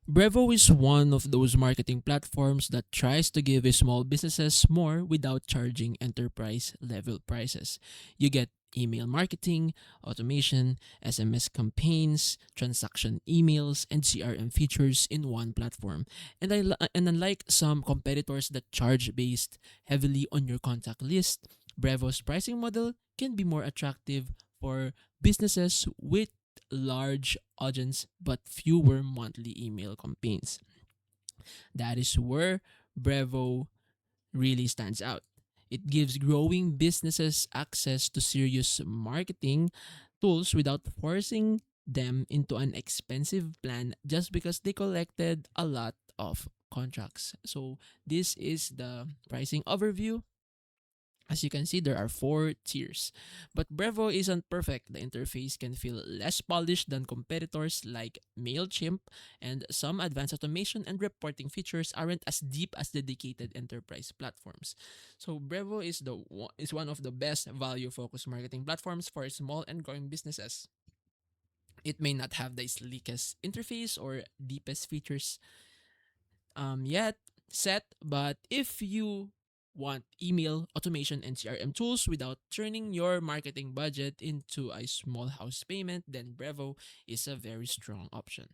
Brevo is one of those marketing platforms that tries to give small businesses more without charging enterprise level prices. You get email marketing, automation, SMS campaigns, transaction emails, and CRM features in one platform. And unlike some competitors that charge based heavily on your contact list, Brevo's pricing model can be more attractive for businesses with large audience but fewer monthly email campaigns. That is where Brevo really stands out. It gives growing businesses access to serious marketing tools without forcing them into an expensive plan just because they collected a lot of contracts. So, this is the pricing overview. As you can see, there are four tiers. But Brevo isn't perfect. The interface can feel less polished than competitors like MailChimp, and some advanced automation and reporting features aren't as deep as dedicated enterprise platforms. So Brevo is one of the best value-focused marketing platforms for small and growing businesses. It may not have the sleekest interface or deepest features yet set, but if you want email automation and CRM tools without turning your marketing budget into a small house payment, then Brevo is a very strong option.